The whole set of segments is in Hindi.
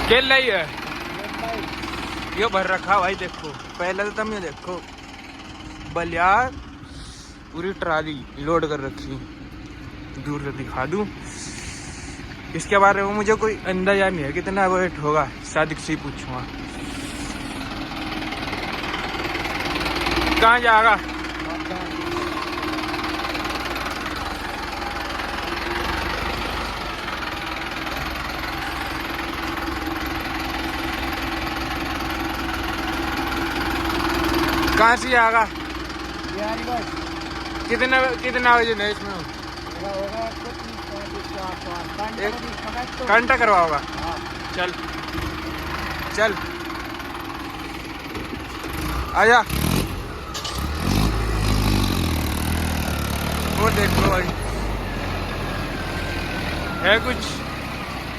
केला ही है ये भर रखा भाई। देखो पहले तो तुम ये देखो बलिया पूरी ट्राली लोड कर रखी। दूर से दिखा दूं, इसके बारे में मुझे कोई अंदाजा नहीं है कितना वेट होगा, सादिक से ही पूछूंगा। कहाँ जाएगा? कहाँ से आएगा? कितना कितना बजे नहीं इसमें घंटा करवाओगा? चल चल आजा। वो देख लो भाई, है कुछ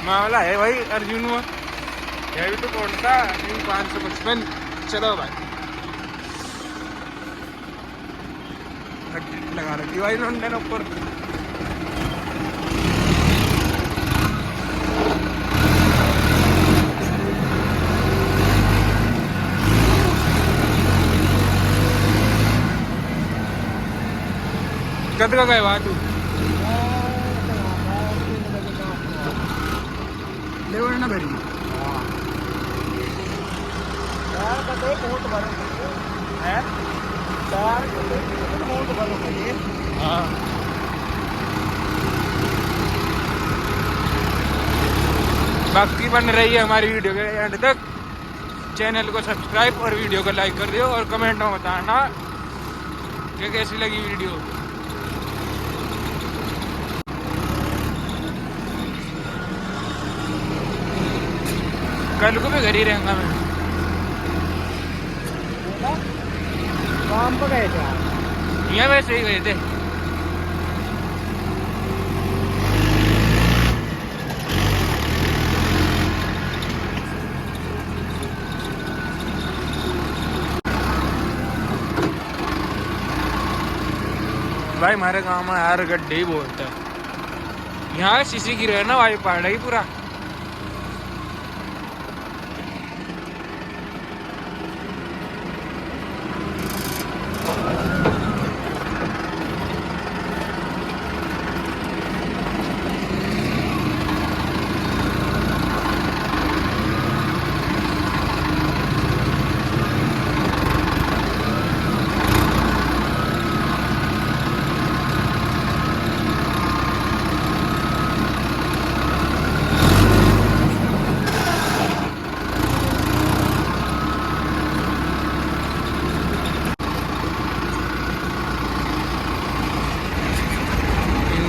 मामला है भाई। अर्जुन हुआ है भी तो कौन सा 555। चलो भाई लगा रखी भाई इन्होंने ऊपर। कद का गए वहाँ तू ले ना भरी हाँ। बाकी बन रही है हमारी वीडियो के एंड तक। चैनल को सब्सक्राइब और वीडियो को लाइक कर दियो और कमेंट में बताना कि कैसी लगी वीडियो। कल को भी घर ही रहेगा मैं। काम पर गए थे यहाँ वैसे ही गए थे। भाई हमारे गांव में यार गड्ढे ही बहुत है। यहाँ शीशी गिर है ना भाई, पहाड़ ही पूरा।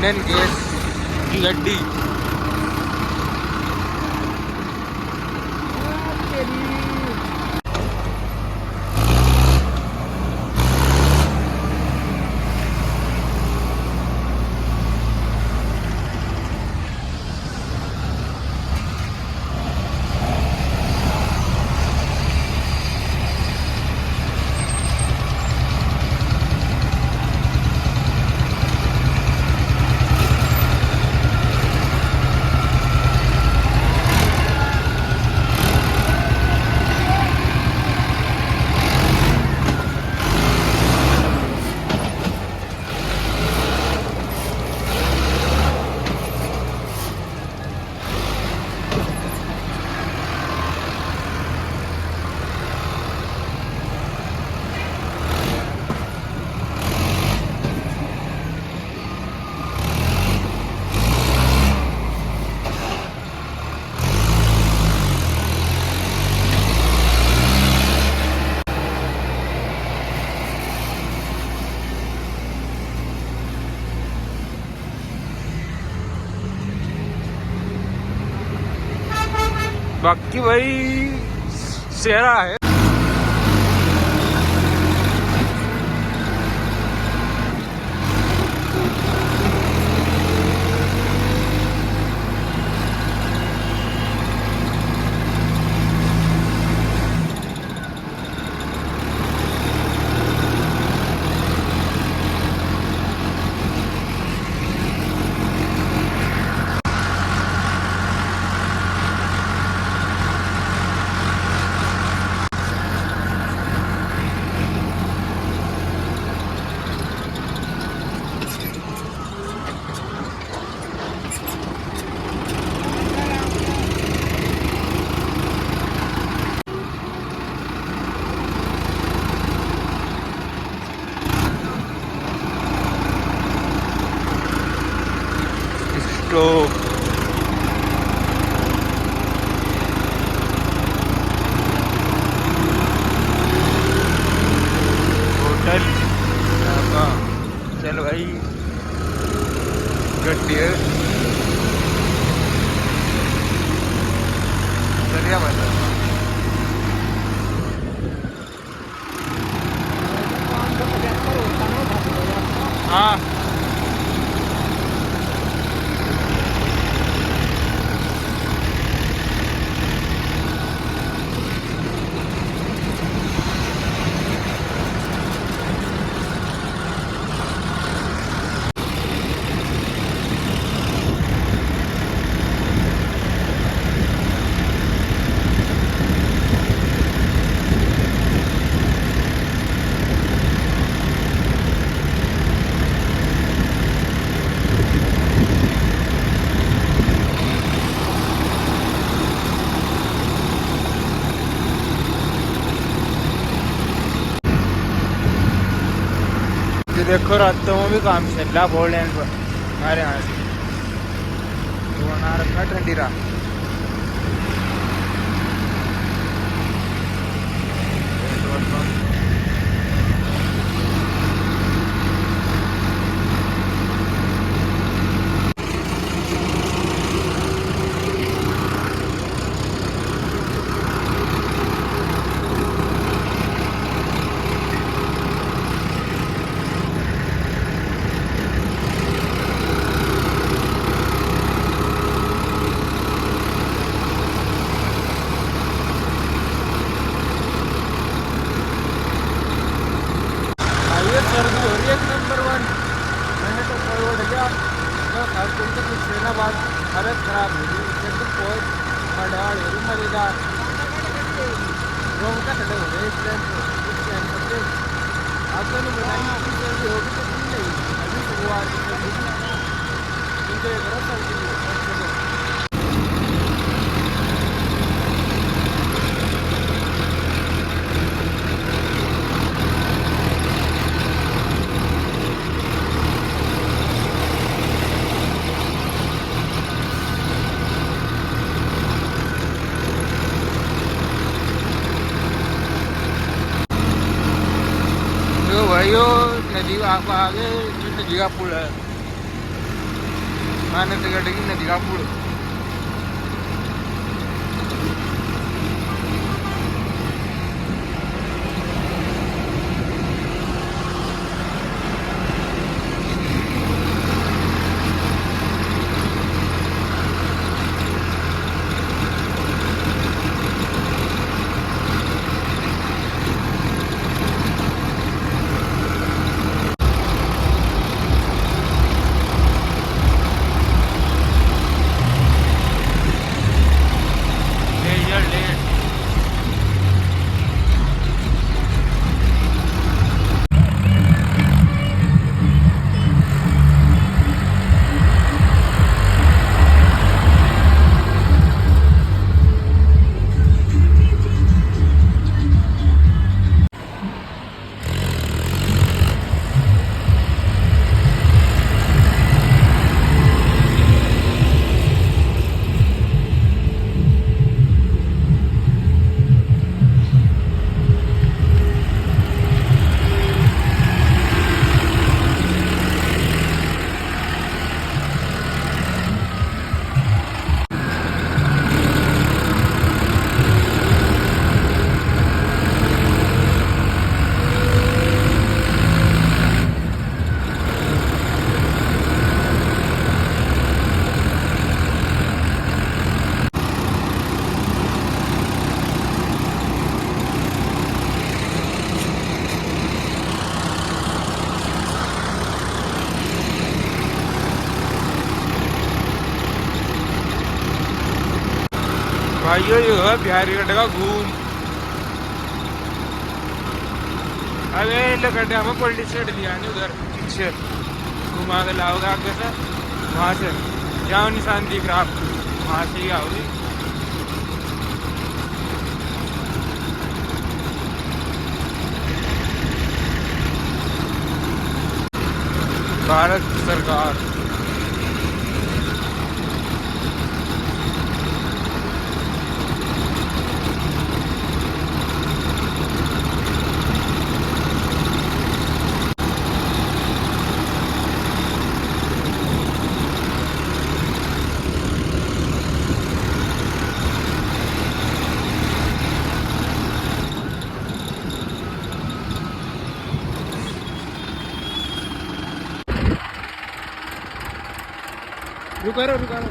इंडियन गैस की गड्डी। बाकी भाई सेहरा है। मतलब हाँ ये देखो रातों में भी काम चल रहा बोल लेन पर हमारे यहाँ से तो बना रखा ठंडी रात सर्दी हो रही है 1 नंबर। मैंने तो फॉरवर्ड लिया तो खास करके कुछ लेना बाद हालत खराब हो गई इससे तो कोई मड़ाड़ हो रही मजेदार रोग का खड़े हो गए इस टाइम पर आपको नहीं बताएंगे कि सर्दी होगी तो क्यों नहीं अभी शुरुआत इनके करो सर्दी भाइयों नदी आप आगे नदी का पुल है माने तो गड़गी नदी का पुल भाइयों ये है बिहारीगढ़ का घूम अबे लगड़े हमें पल्टी सेट दिया नहीं उधर पीछे घुमा के लाओगे आगे से वहाँ से जहाँ निशान दिख रहा आपको वहाँ से ही आओगे भारत सरकार रुका रहो।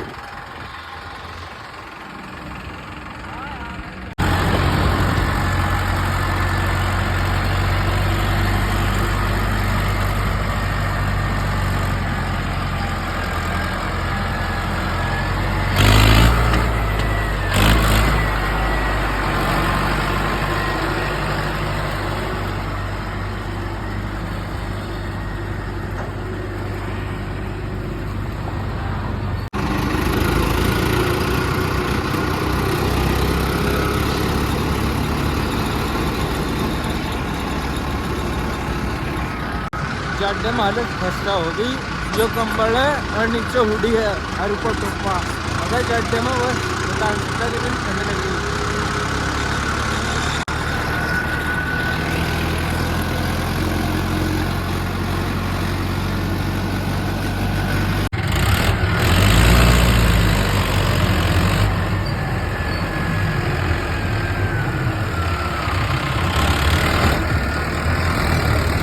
जाडे में हालत खस्ता हो गई। जो कंबल है और नीचे हुडी है और ऊपर टोपा, अगर जाडे में बस बता सकता, लेकिन ठंड लगी।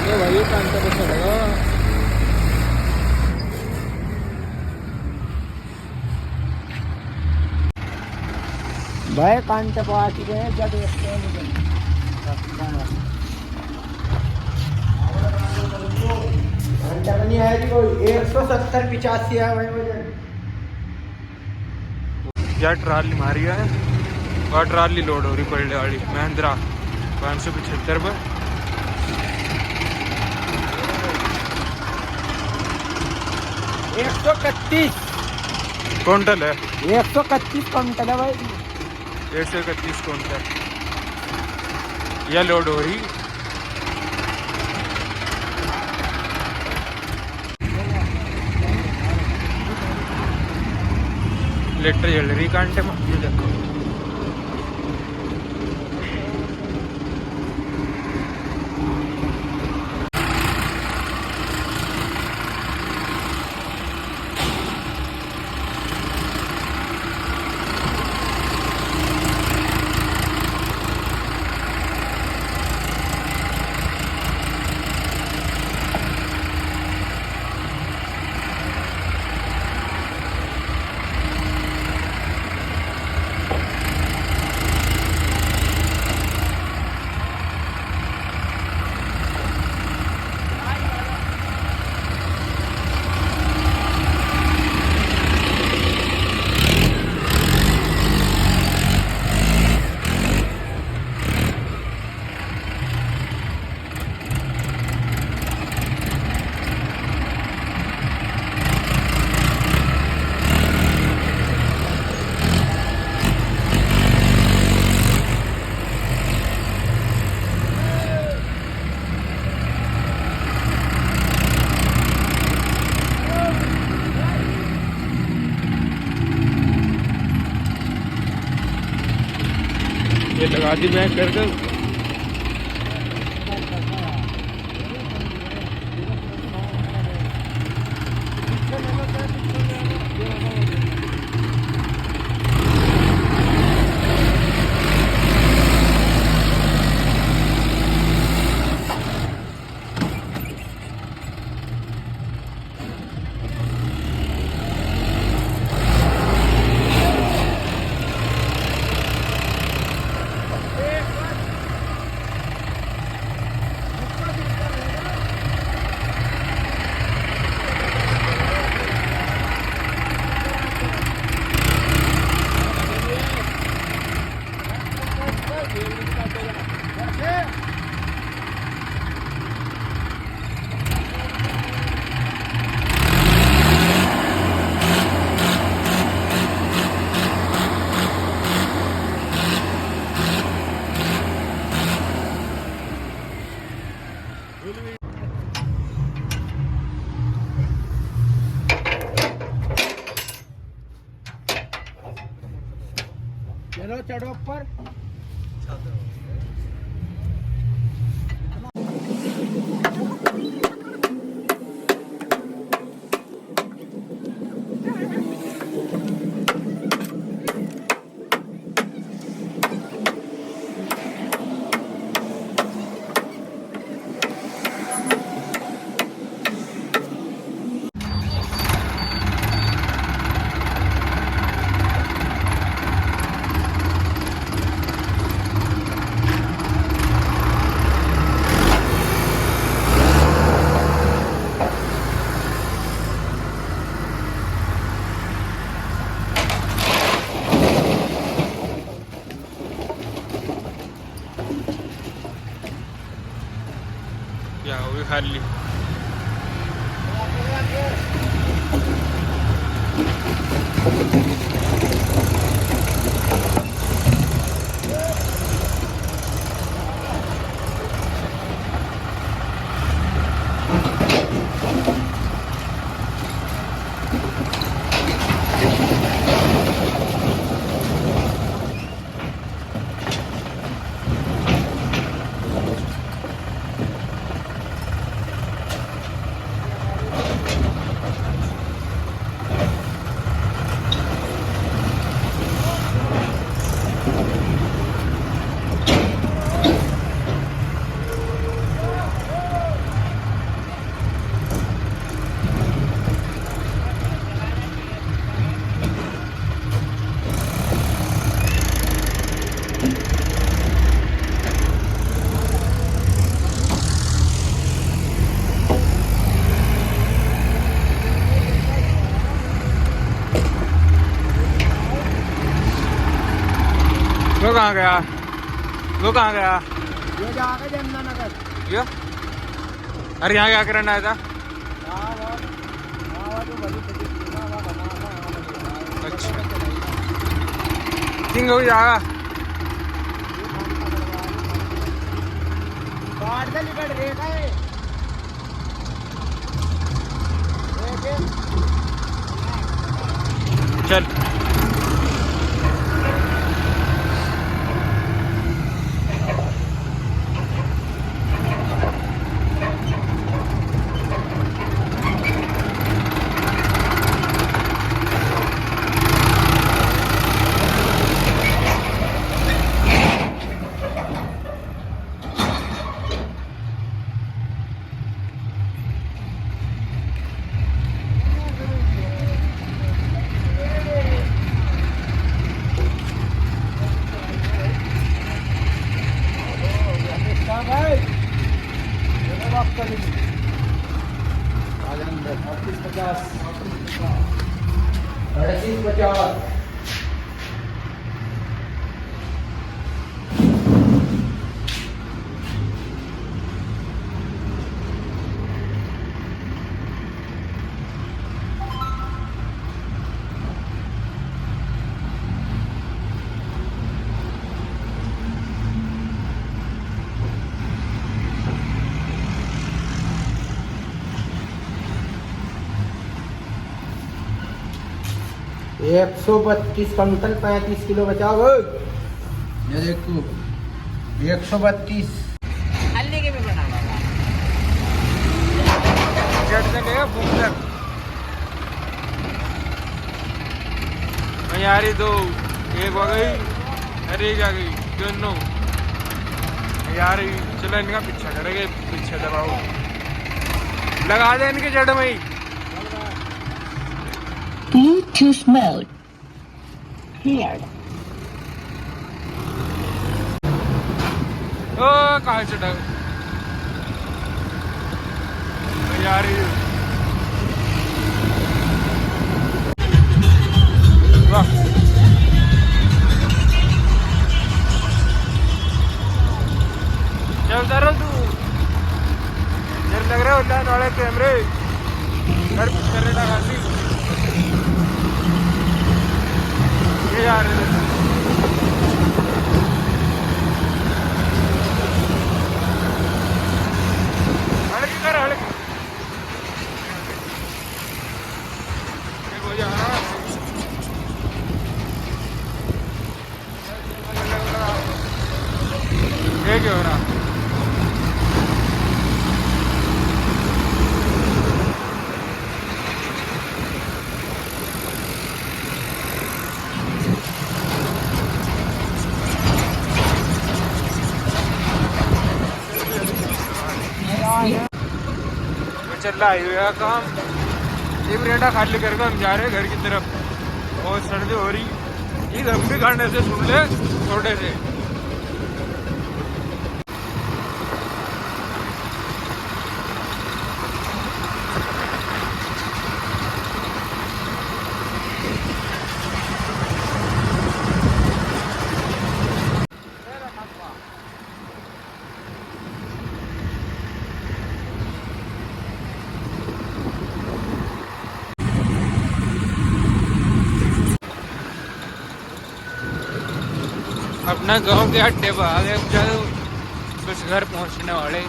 ये भाई कान का बस लगा भाई कांटे पा चुके हैं। जब देखते हैं मुझे घंटा नहीं आएगी कोई 170-85 है भाई मुझे। या ट्राली मारी है और ट्राली लोड हो रही पड़ने वाली महिंद्रा 575 पर। एक 131 क्विंटल है। 131 क्विंटल है भाई। 131 क्विंटल यह लोड हो रही। लेटर जल रही कांटे में, ये देखो। ये लगा दी मैं कर दो। चलो चढ़ो ऊपर। खाली। वो कहाँ गया? वो कहाँ गया? ये जाकर जमुनानगर। ये अरे यहाँ क्या करना आया था? अच्छा किंग हो जाएगा। काट दे निकल रेखा है। चल एक 132 क्विंटल 35 किलो बचा हो। ये देखो 132 हल्ले के में बना हुआ चढ़ देंगे भूख यारी दो एक हो गई अरे एक आ गई दोनों यार चलो इनका पीछा करेंगे पीछे दबाओ लगा दे इनके जड़ में ही Bluetooth mode cleared. ओ कहाँ चढ़ा यार वाह चलता रहो तू जब लग रहा है उल्लान वाले कैमरे घर करने लगा दी ये यार हड़की कर हड़की हो जा ये क्या हो रहा चल रहा है काम ये ब्रेडा खाली करके हम जा रहे हैं घर की तरफ बहुत सर्दी हो रही ये हम भी खाने से सुन ले थोड़े से ना गांव के अड्डे पर आ गए, चलो बस घर पहुंचने वाले।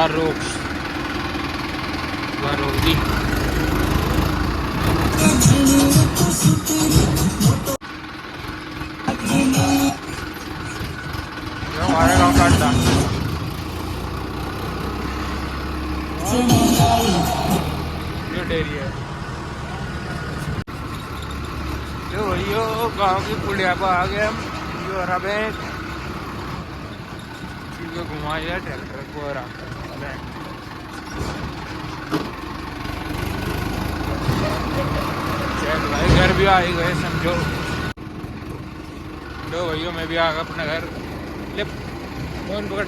रोक दी हमारे गाँव का अड्डा ये डेयरी है। जो भैया गाँव की पुलिया पर आ गए हम, जो हरा बैंक घुमाया ट्रैक्टर को और भाई घर भी आ ही गए समझो। लो भैया मैं भी आ गया अपने घर। ले फोन पकड़,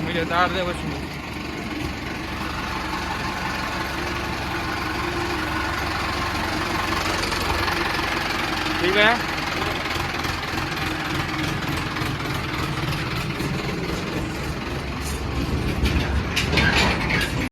मुझे उतार दे बस। ठीक है।